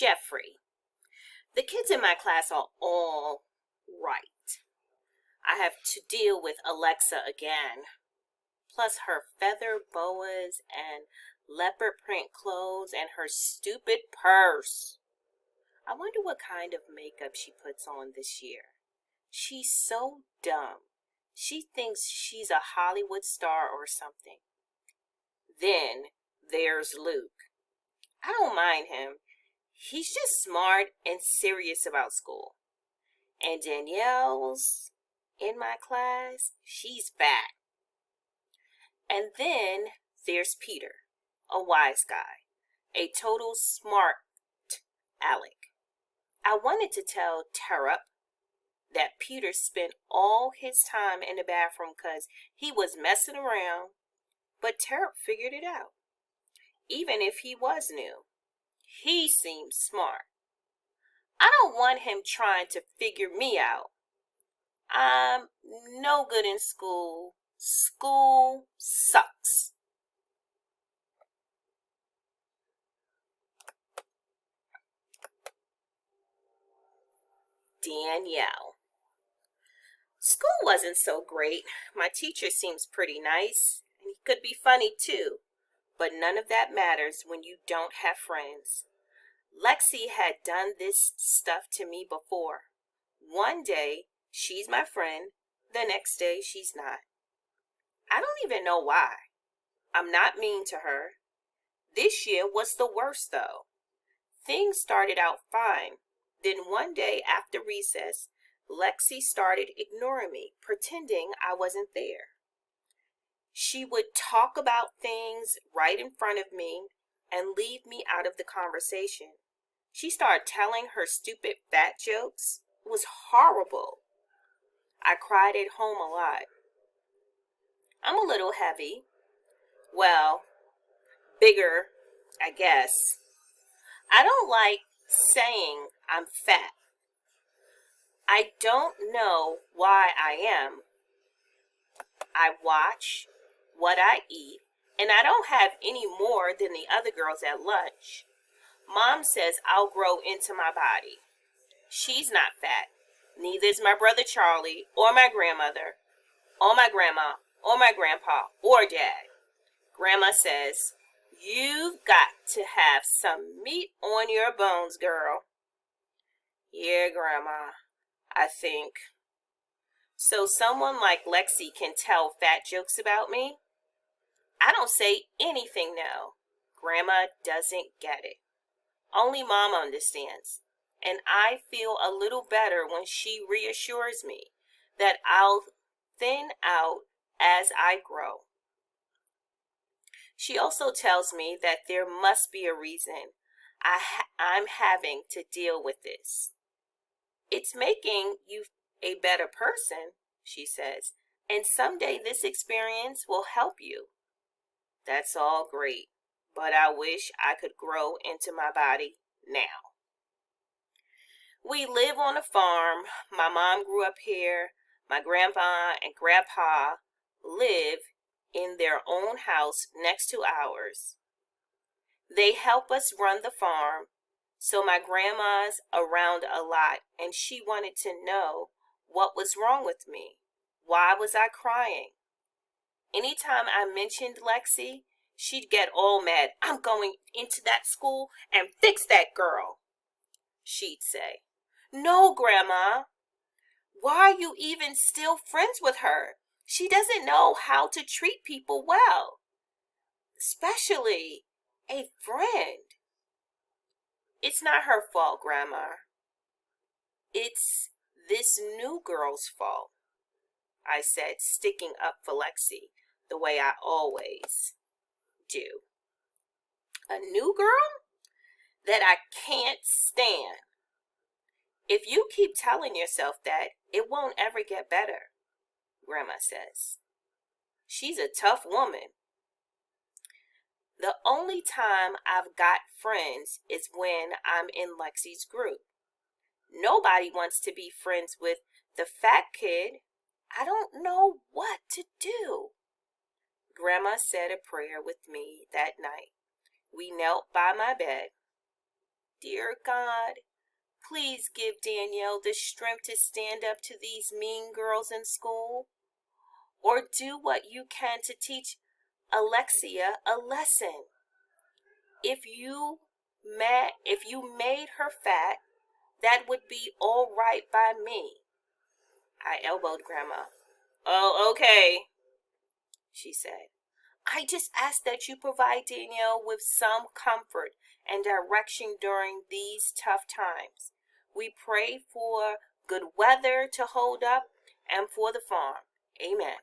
Jeffrey. The kids in my class are all right. I have to deal with Alexa again. Plus her feather boas and leopard print clothes and her stupid purse. I wonder what kind of makeup she puts on this year. She's so dumb. She thinks she's a Hollywood star or something. Then there's Luke. I don't mind him. He's just smart and serious about school. And Danielle's in my class. She's fat. And then there's Peter, a wise guy, a total smart aleck. I wanted to tell Terupt that Peter spent all his time in the bathroom because he was messing around, but Terupt figured it out. Even if he was new, he seemed smart. I don't want him trying to figure me out. I'm no good in school. School sucks. Danielle. School wasn't so great. My teacher seems pretty nice, and he could be funny too. But none of that matters when you don't have friends. Lexi had done this stuff to me before. One day, she's my friend. The next day, she's not. I don't even know why. I'm not mean to her. This year was the worst, though. Things started out fine. Then one day after recess, Lexi started ignoring me, pretending I wasn't there. She would talk about things right in front of me and leave me out of the conversation. She started telling her stupid fat jokes. It was horrible. I cried at home a lot. I'm a little heavy. Well, bigger, I guess. I don't like saying I'm fat. I don't know why I am. I watch what I eat, and I don't have any more than the other girls at lunch. Mom says I'll grow into my body. She's not fat. Neither is my brother Charlie, or my grandmother, or my grandma, or my grandpa, or dad. Grandma says, "You've got to have some meat on your bones, girl." Yeah, Grandma, I think. So someone like Lexi can tell fat jokes about me? I don't say anything now. Grandma doesn't get it. Only Mom understands. And I feel a little better when she reassures me that I'll thin out as I grow. She also tells me that there must be a reason I'm having to deal with this. It's making you a better person, she says, and someday this experience will help you. That's all great, but I wish I could grow into my body now. We live on a farm. My mom grew up here. My grandpa and grandpa live in their own house next to ours. They help us run the farm, so my grandma's around a lot, and she wanted to know what was wrong with me. Why was I crying? Anytime I mentioned Lexi, she'd get all mad. "I'm going into that school and fix that girl," she'd say. "No, Grandma. Why are you even still friends with her? She doesn't know how to treat people well, especially a friend." "It's not her fault, Grandma. It's this new girl's fault," I said, sticking up for Lexi the way I always do. "A new girl that I can't stand. If you keep telling yourself that, it won't ever get better," Grandma says. She's a tough woman. The only time I've got friends is when I'm in Lexi's group. Nobody wants to be friends with the fat kid. I don't know what to do. Grandma said a prayer with me that night. We knelt by my bed. "Dear Dear God, please give Danielle the strength to stand up to these mean girls in school. Or do what you can to teach Alexia a lesson. If you made her fat, that would be all right by me. I elbowed Grandma. Oh, okay, she said. I just ask that you provide Danielle with some comfort and direction during these tough times. We pray for good weather to hold up and for the farm. Amen.